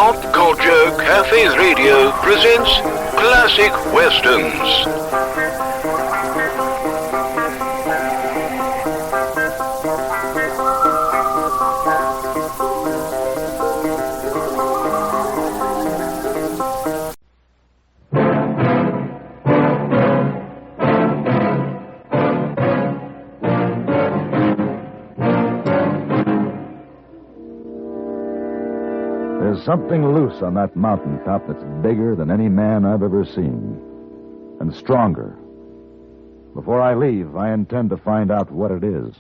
Pop Culture Cafes Radio presents Classic Westerns. There's something loose on that mountaintop that's bigger than any man I've ever seen. And stronger. Before I leave, I intend to find out what it is.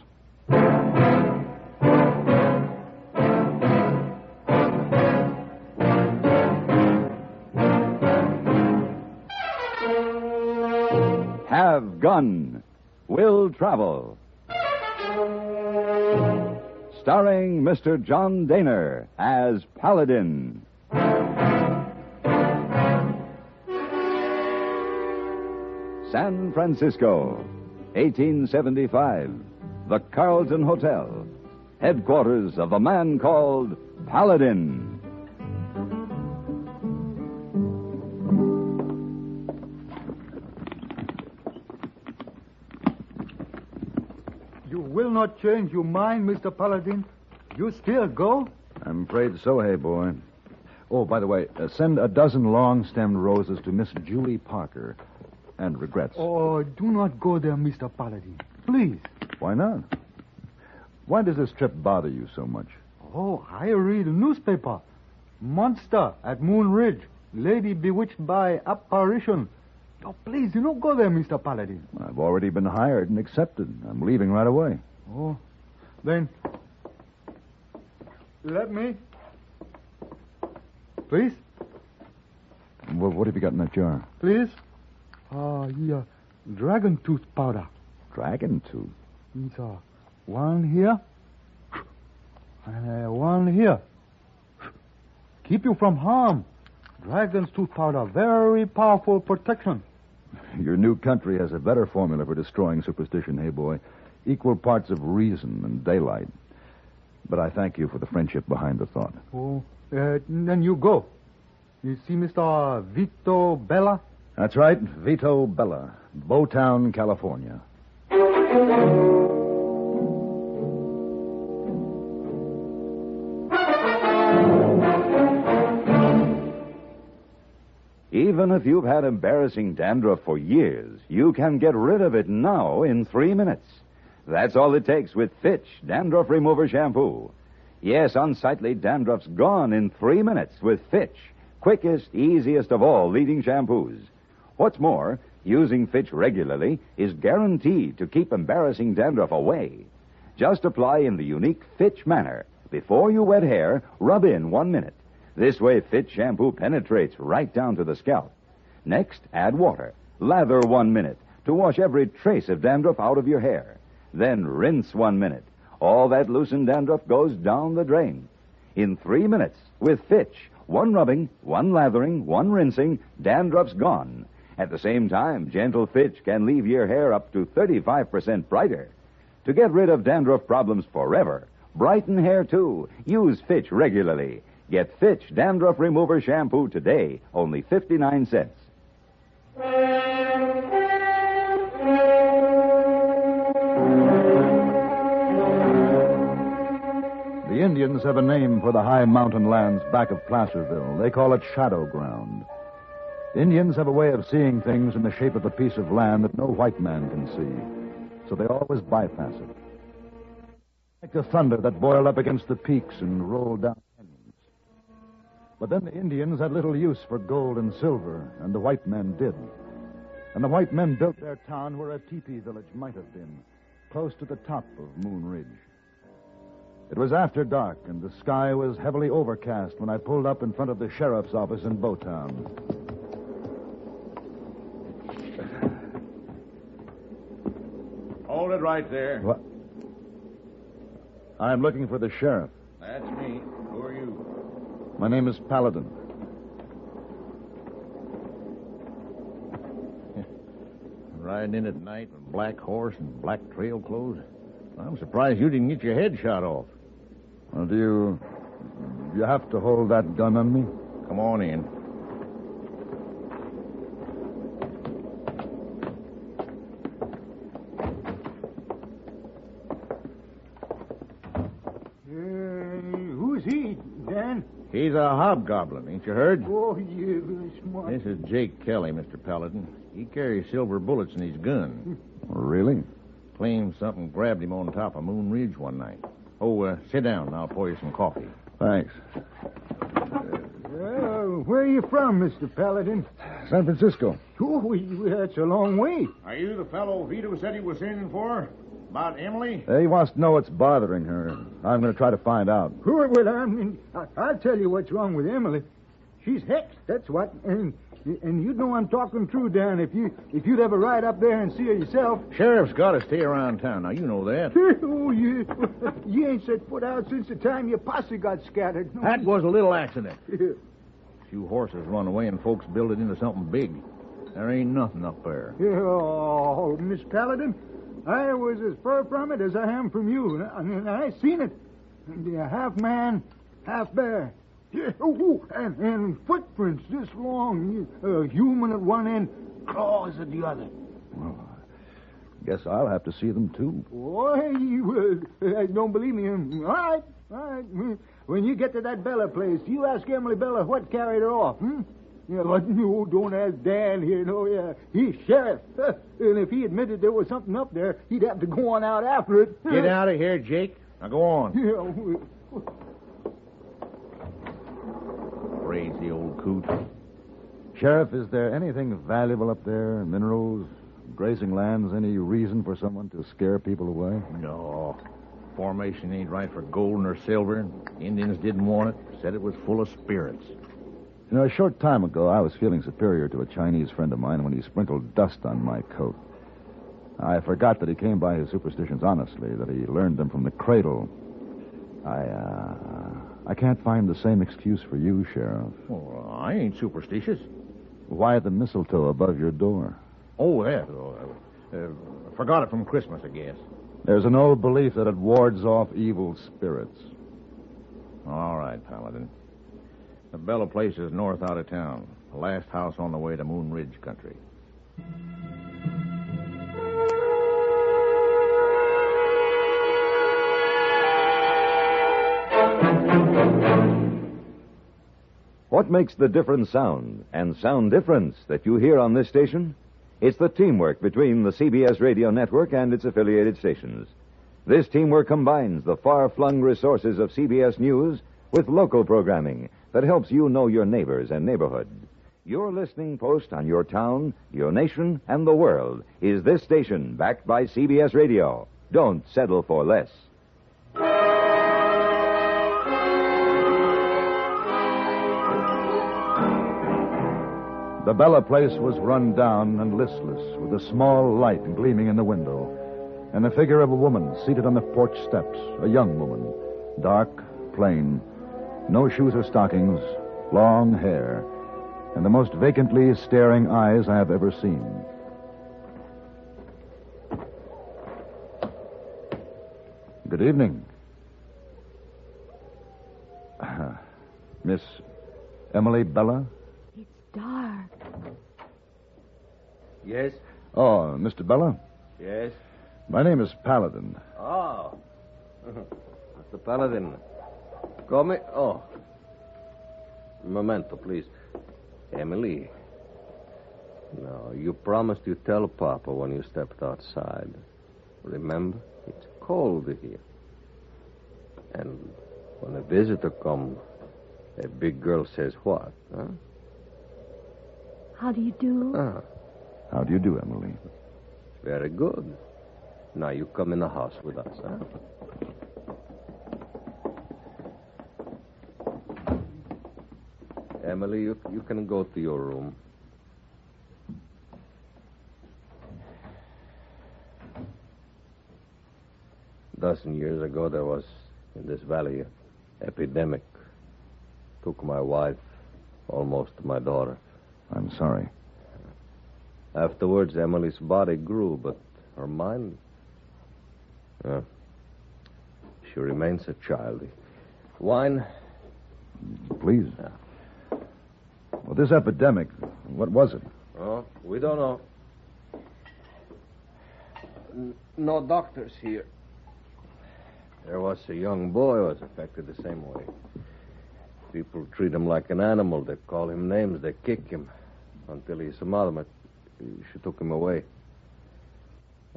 Have Gun. Will Travel. Starring Mr. John Daner as Paladin. San Francisco, 1875. The Carlton Hotel. Headquarters of the man called Paladin. You will not change your mind, Mr. Paladin? You still go? I'm afraid so, hey, boy. Oh, by the way, send a dozen long-stemmed roses to Miss Julie Parker. And regrets. Oh, do not go there, Mr. Paladin. Please. Why not? Why does this trip bother you so much? Oh, I read a newspaper. Monster at Moon Ridge. Lady bewitched by apparition. Oh, please, do not go there, Mr. Paladin. I've already been hired and accepted. I'm leaving right away. Oh, then, let me. Please? Well, what have you got in that jar? Please? Dragon tooth powder. Dragon tooth? It's one here and one here. Keep you from harm. Dragon's tooth powder, very powerful protection. Your new country has a better formula for destroying superstition, hey, boy. Equal parts of reason and daylight. But I thank you for the friendship behind the thought. Oh, then you go. You see Mr. Vito Bella? That's right, Vito Bella, Bowtown, California. Even if you've had embarrassing dandruff for years, you can get rid of it now in 3 minutes. That's all it takes with Fitch Dandruff Remover Shampoo. Yes, unsightly dandruff's gone in 3 minutes with Fitch, quickest, easiest of all leading shampoos. What's more, using Fitch regularly is guaranteed to keep embarrassing dandruff away. Just apply in the unique Fitch manner. Before you wet hair, rub in 1 minute. This way, Fitch shampoo penetrates right down to the scalp. Next, add water. Lather 1 minute to wash every trace of dandruff out of your hair. Then rinse 1 minute. All that loosened dandruff goes down the drain. In 3 minutes, with Fitch, 1 rubbing, 1 lathering, 1 rinsing, dandruff's gone. At the same time, gentle Fitch can leave your hair up to 35% brighter. To get rid of dandruff problems forever, brighten hair too. Use Fitch regularly. Get Fitch Dandruff Remover Shampoo today, only 59 cents. The Indians have a name for the high mountain lands back of Placerville. They call it Shadow Ground. Indians have a way of seeing things in the shape of a piece of land that no white man can see, so they always bypass it. Like the thunder that boiled up against the peaks and rolled down canyons. But then the Indians had little use for gold and silver, and the white men did. And the white men built their town where a teepee village might have been, close to the top of Moon Ridge. It was after dark, and the sky was heavily overcast when I pulled up in front of the sheriff's office in Bowtown. Hold it right there. What? I'm looking for the sheriff. That's me. Who are you? My name is Paladin. Riding in at night with a black horse and black trail clothes? I'm surprised you didn't get your head shot off. Well, do You have to hold that gun on me? Come on in. Who's he, Dan? He's a hobgoblin, ain't you heard? Oh, yeah, very smart. This is Jake Kelly, Mr. Paladin. He carries silver bullets in his gun. Really? Claims something grabbed him on top of Moon Ridge one night. Oh, sit down and I'll pour you some coffee. Thanks. Where are you from, Mr. Paladin? San Francisco. Oh, that's a long way. Are you the fellow Vito said he was sending for? About Emily? He wants to know what's bothering her. I'm going to try to find out. Well, I'll tell you what's wrong with Emily. She's hexed, that's what. And you know I'm talking true, Dan. If you'd ever ride up there and see her yourself. Sheriff's got to stay around town. Now, you know that. Oh, yeah. You ain't set foot out since the time your posse got scattered. No. That was a little accident. Few horses run away and folks build it into something big. There ain't nothing up there. Oh, Miss Paladin, I was as far from it as I am from you. And I seen it. Half man, half bear. Yeah, and footprints this long. Human at one end, claws at the other. Well, I guess I'll have to see them, too. Boy, don't believe me. All right. When you get to that Bella place, you ask Emily Bella what carried her off, Yeah, but no, don't ask Dan here. No, yeah. He's sheriff. And if he admitted there was something up there, he'd have to go on out after it. Get out of here, Jake. Now go on. Yeah. Crazy old coot. Sheriff, is there anything valuable up there? Minerals, grazing lands, any reason for someone to scare people away? No. Formation ain't right for gold or silver. Indians didn't want it. Said it was full of spirits. You know, a short time ago, I was feeling superior to a Chinese friend of mine when he sprinkled dust on my coat. I forgot that he came by his superstitions honestly, that he learned them from the cradle. I can't find the same excuse for you, Sheriff. Well, I ain't superstitious. Why the mistletoe above your door? Oh, that. Forgot it from Christmas, I guess. There's an old belief that it wards off evil spirits. All right, Paladin. The Bella place is north out of town. The last house on the way to Moon Ridge country. What makes the different sound and sound difference that you hear on this station? It's the teamwork between the CBS radio network and its affiliated stations. This teamwork combines the far-flung resources of CBS News with local programming that helps you know your neighbors and neighborhood. Your listening post on your town, your nation, and the world is this station backed by CBS Radio. Don't settle for less. The Bella place was run down and listless, with a small light gleaming in the window, and the figure of a woman seated on the porch steps, a young woman, dark, plain, no shoes or stockings, long hair, and the most vacantly staring eyes I have ever seen. Good evening. Miss Emily Bella? It's dark. Yes? Oh, Mr. Bella? Yes? My name is Paladin. Oh. Mr. Paladin. Come. Oh. Memento, please. Emily. No, you promised you'd tell Papa when you stepped outside. Remember? It's cold here. And when a visitor comes, a big girl says what, huh? How do you do? How do you do, Emily? Very good. Now you come in the house with us, huh? Emily, you can go to your room. A dozen years ago, there was, in this valley, an epidemic. Took my wife, almost my daughter. I'm sorry. Afterwards, Emily's body grew, but her mind... she remains a child. Wine? please. Yeah. Well, this epidemic, what was it? Oh, we don't know. No doctors here. There was a young boy who was affected the same way. People treat him like an animal. They call him names. They kick him until he's a mother. She took him away.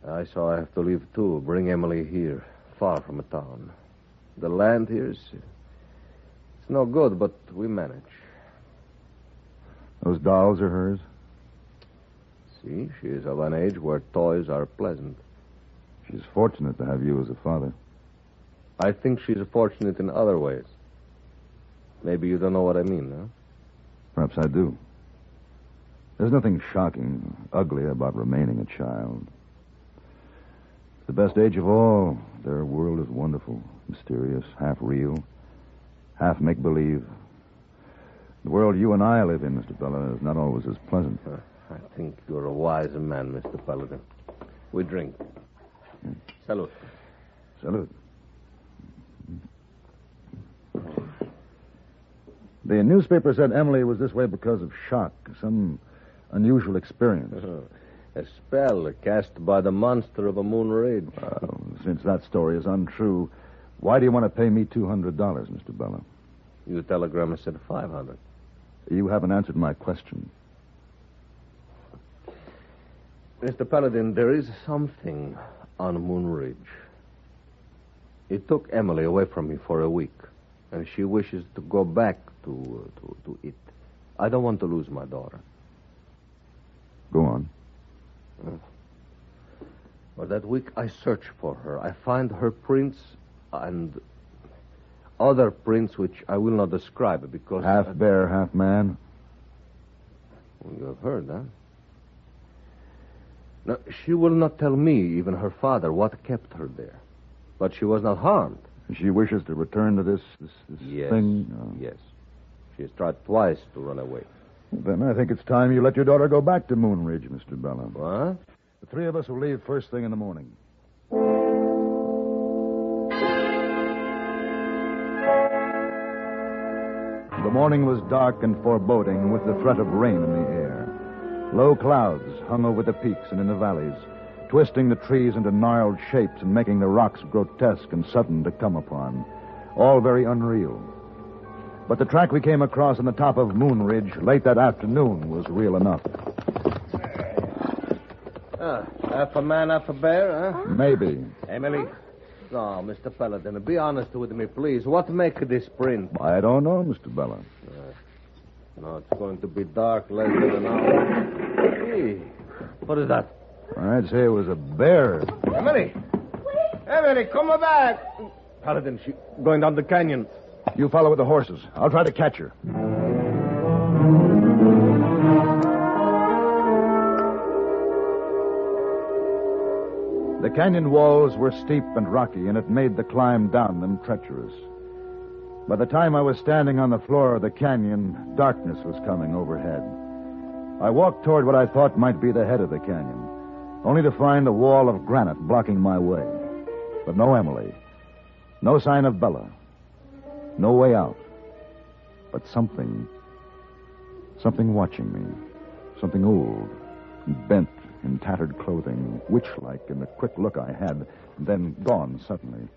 I saw I have to leave, too. Bring Emily here, far from a town. The land here is... It's no good, but we manage. Those dolls are hers? See, she is of an age where toys are pleasant. She's fortunate to have you as a father. I think she's fortunate in other ways. Maybe you don't know what I mean, huh? Perhaps I do. There's nothing shocking, ugly about remaining a child. It's the best age of all. Their world is wonderful, mysterious, half real, half make-believe. The world you and I live in, Mr. Bella, is not always as pleasant. I think you're a wise man, Mr. Paladin. We drink. Salute. Salute. The newspaper said Emily was this way because of shock, some unusual experience. A spell cast by the monster of a moon ridge. Since that story is untrue, why do you want to pay me $200, Mr. Bella? Your telegram said 500. You haven't answered my question. Mr. Paladin, there is something on Moon Ridge. It took Emily away from me for a week, and she wishes to go back to it. I don't want to lose my daughter. Go on. For that week, I search for her. I find her prints and other prints which I will not describe because... Half bear, half man? You have heard, huh? Now, she will not tell me, even her father, what kept her there. But she was not harmed. She wishes to return to this Yes. thing? Oh. Yes. She has tried twice to run away. Then I think it's time you let your daughter go back to Moon Ridge, Mr. Bella. What? The three of us will leave first thing in the morning. The morning was dark and foreboding with the threat of rain in the air. Low clouds hung over the peaks and in the valleys, twisting the trees into gnarled shapes and making the rocks grotesque and sudden to come upon. All very unreal. But the track we came across on the top of Moon Ridge late that afternoon was real enough. Half a man, half a bear, huh? Maybe. Emily? No, Mr. Paladin, be honest with me, please. What make this print? I don't know, Mr. Bella. No, it's going to be dark less than an hour. Hey, what is that? I'd say it was a bear. Emily! Emily, come back! Paladin, she's going down the canyon. You follow with the horses. I'll try to catch her. The canyon walls were steep and rocky, and it made the climb down them treacherous. By the time I was standing on the floor of the canyon, darkness was coming overhead. I walked toward what I thought might be the head of the canyon, only to find a wall of granite blocking my way. But no Emily. No sign of Bella. No way out. But something watching me. Something old, bent in tattered clothing, witch-like in the quick look I had, then gone suddenly.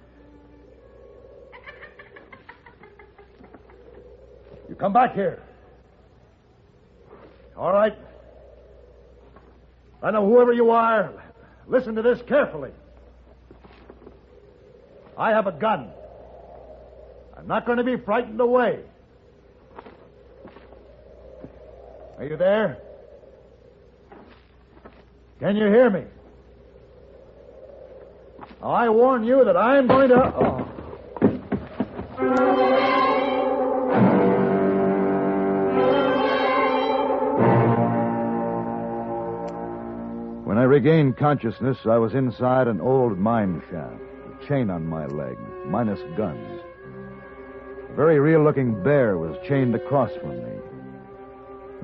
You come back here. All right. I know whoever you are. Listen to this carefully. I have a gun. I'm not going to be frightened away. Are you there? Can you hear me? Now, I warn you that I'm going to... When I regained consciousness, I was inside an old mine shaft, a chain on my leg, minus guns. A very real-looking bear was chained across from me.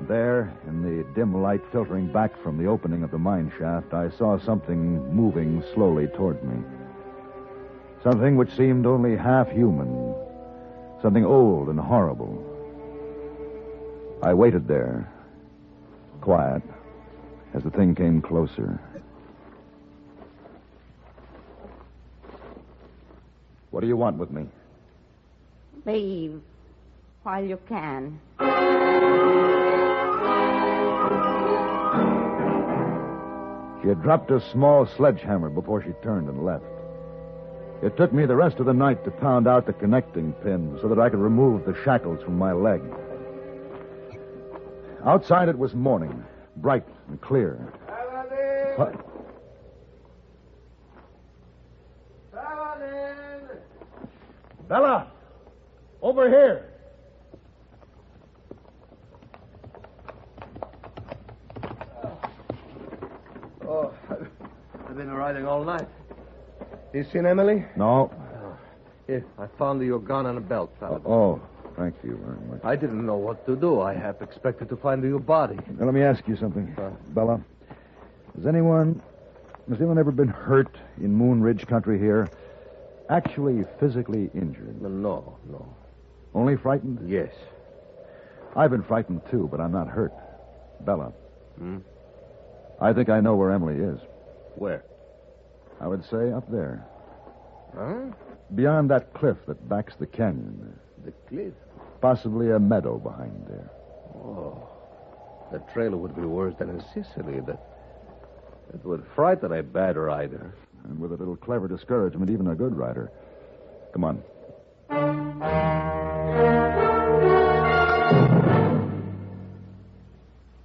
There, in the dim light filtering back from the opening of the mine shaft, I saw something moving slowly toward me. Something which seemed only half human. Something old and horrible. I waited there, quiet, as the thing came closer. What do you want with me? Leave while you can. She had dropped a small sledgehammer before she turned and left. It took me the rest of the night to pound out the connecting pin so that I could remove the shackles from my leg. Outside it was morning, bright and clear. Bella! Over here! Oh, I've been riding all night. You seen Emily? No. Here, I found your gun and a belt, Paladin. Oh, thank you very much. I didn't know what to do. I half expected to find your body. Now, let me ask you something. Bella, has anyone ever been hurt in Moon Ridge country here? Actually physically injured? No. Only frightened? Yes. I've been frightened, too, but I'm not hurt. Bella. I think I know where Emily is. Where? I would say up there. Huh? Beyond that cliff that backs the canyon. The cliff? Possibly a meadow behind there. Oh. The trail would be worse than in Sicily. That would frighten a bad rider. And with a little clever discouragement, even a good rider. Come on.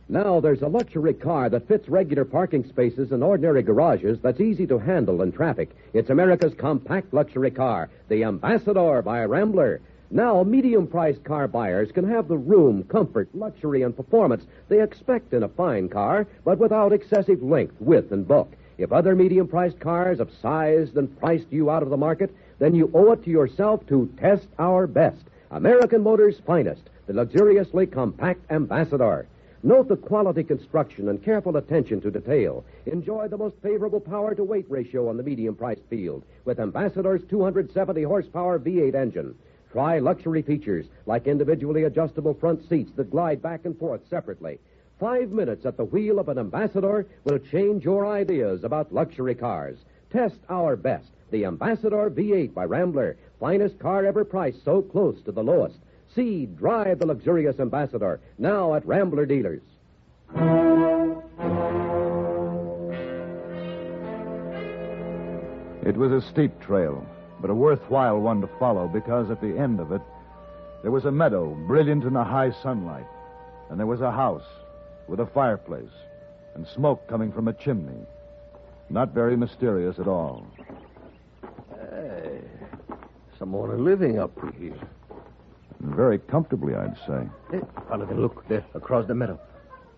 Now there's a luxury car that fits regular parking spaces and ordinary garages that's easy to handle in traffic. It's America's compact luxury car, the Ambassador by Rambler. Now, medium-priced car buyers can have the room, comfort, luxury, and performance they expect in a fine car, but without excessive length, width, and bulk. If other medium-priced cars have sized and priced you out of the market, then you owe it to yourself to test our best. American Motors' finest, the luxuriously compact Ambassador. Note the quality construction and careful attention to detail. Enjoy the most favorable power-to-weight ratio on the medium-priced field with Ambassador's 270-horsepower V8 engine. Try luxury features like individually adjustable front seats that glide back and forth separately. 5 minutes at the wheel of an Ambassador will change your ideas about luxury cars. Test our best, the Ambassador V8 by Rambler. Finest car ever priced so close to the lowest. See, drive the luxurious Ambassador, now at Rambler dealers. It was a steep trail, but a worthwhile one to follow because at the end of it, there was a meadow brilliant in the high sunlight, and there was a house with a fireplace and smoke coming from a chimney. Not very mysterious at all. Hey, someone living up here. Very comfortably, I'd say. Hey, Paladin, look there, across the meadow.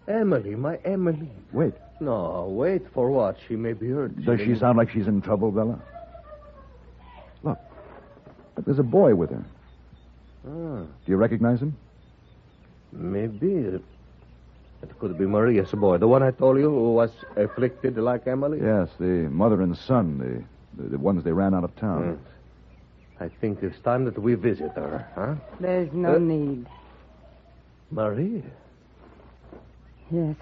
Emily, my Emily. Wait. No, wait for what? She may be hurt. Does she sound like she's in trouble, Bella? Look, there's a boy with her. Ah. Do you recognize him? Maybe. It could be Maria's boy, the one I told you who was afflicted like Emily? Yes, the mother and son, the ones they ran out of town. I think it's time that we visit her, huh? There's no need. Maria? Yes,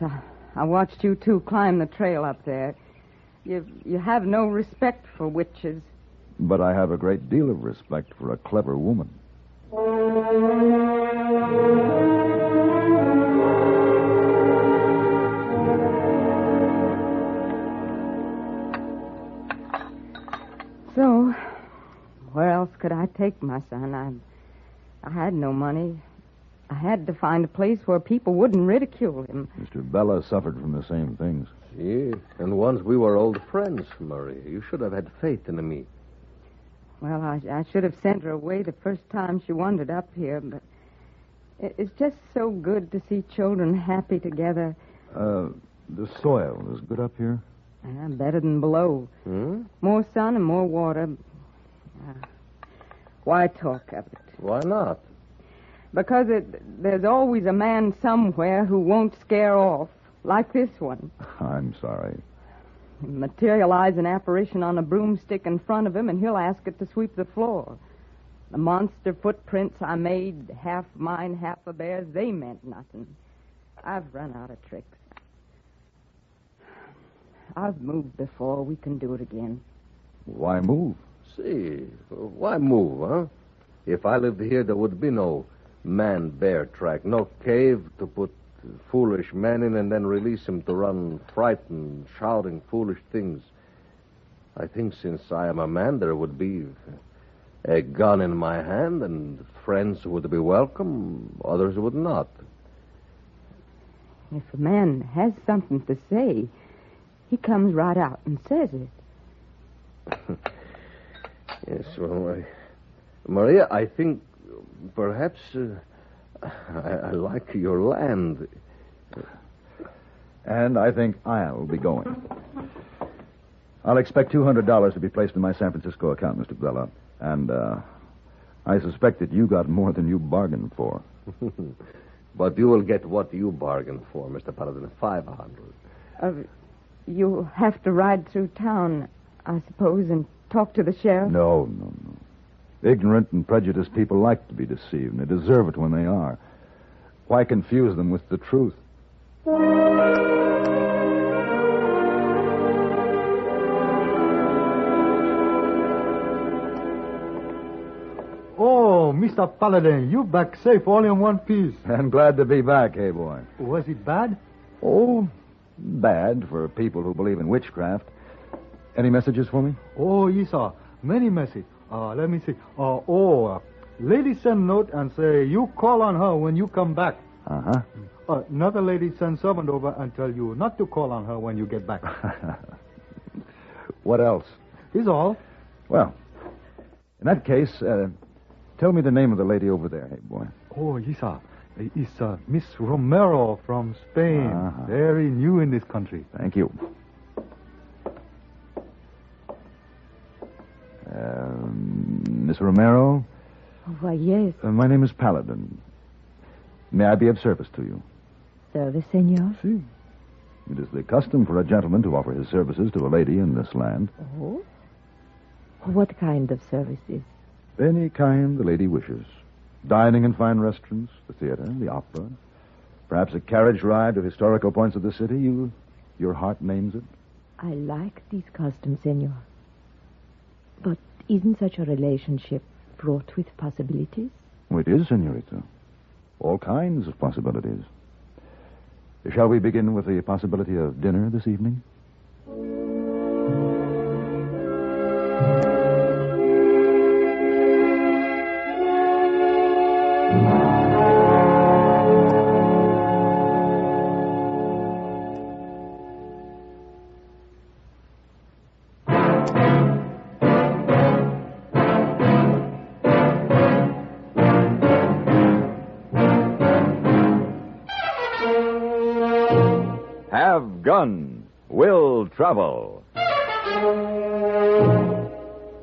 I watched you two climb the trail up there. You have no respect for witches. But I have a great deal of respect for a clever woman. So, where else could I take my son? I had no money. I had to find a place where people wouldn't ridicule him. Mr. Bella suffered from the same things. Yes, and once we were old friends, Maria. You should have had faith in me. Well, I should have sent her away the first time she wandered up here, but it's just so good to see children happy together. The soil is good up here? Better than below. More sun and more water. Why talk of it? Why not? Because there's always a man somewhere who won't scare off, like this one. I'm sorry. Materialize an apparition on a broomstick in front of him, and he'll ask it to sweep the floor. The monster footprints I made, half mine, half a bear's, they meant nothing. I've run out of tricks. I've moved before. We can do it again. Why move? See, why move, huh? If I lived here, there would be no man-bear track, no cave to put foolish men in and then release him to run frightened, shouting foolish things. I think since I am a man, there would be a gun in my hand, and friends would be welcome, others would not. If a man has something to say, he comes right out and says it. Yes, well, Maria, I think perhaps I like your land. And I think I'll be going. I'll expect $200 to be placed in my San Francisco account, Mr. Bella. And I suspect that you got more than you bargained for. But you will get what you bargained for, Mr. Paladin, $500. You have to ride through town, I suppose, and talk to the sheriff? No. Ignorant and prejudiced people like to be deceived, and they deserve it when they are. Why confuse them with the truth? Oh, Mr. Paladin, you back safe all in one piece. I'm glad to be back, hey boy. Was it bad? Oh, bad for people who believe in witchcraft. Any messages for me? Oh, yes, sir. Many messages. Let me see. Lady send note and say you call on her when you come back. Uh-huh. Another lady send servant over and tell you not to call on her when you get back. What else? Is all. Well, in that case, tell me the name of the lady over there, hey boy. Oh, yes, sir. It's Miss Romero from Spain. Uh-huh. Very new in this country. Thank you. Miss Romero? Oh, why, yes. My name is Paladin. May I be of service to you? Service, senor? Si. It is the custom for a gentleman to offer his services to a lady in this land. Oh? What kind of services? Any kind the lady wishes. Dining in fine restaurants, the theater, the opera. Perhaps a carriage ride to historical points of the city. Your heart names it. I like these customs, senor. But isn't such a relationship fraught with possibilities? Oh, it is, senorita. All kinds of possibilities. Shall we begin with the possibility of dinner this evening? Have Gun, Will Travel.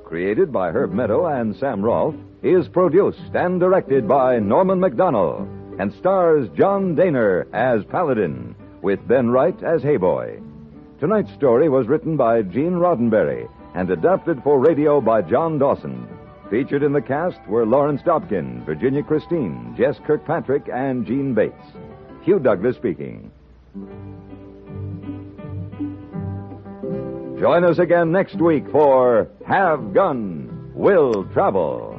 Created by Herb Meadow and Sam Rolfe, is produced and directed by Norman McDonnell, and stars John Daner as Paladin, with Ben Wright as Hayboy. Tonight's story was written by Gene Roddenberry and adapted for radio by John Dawson. Featured in the cast were Lawrence Dobkin, Virginia Christine, Jess Kirkpatrick, and Gene Bates. Hugh Douglas speaking. Join us again next week for Have Gun, Will Travel.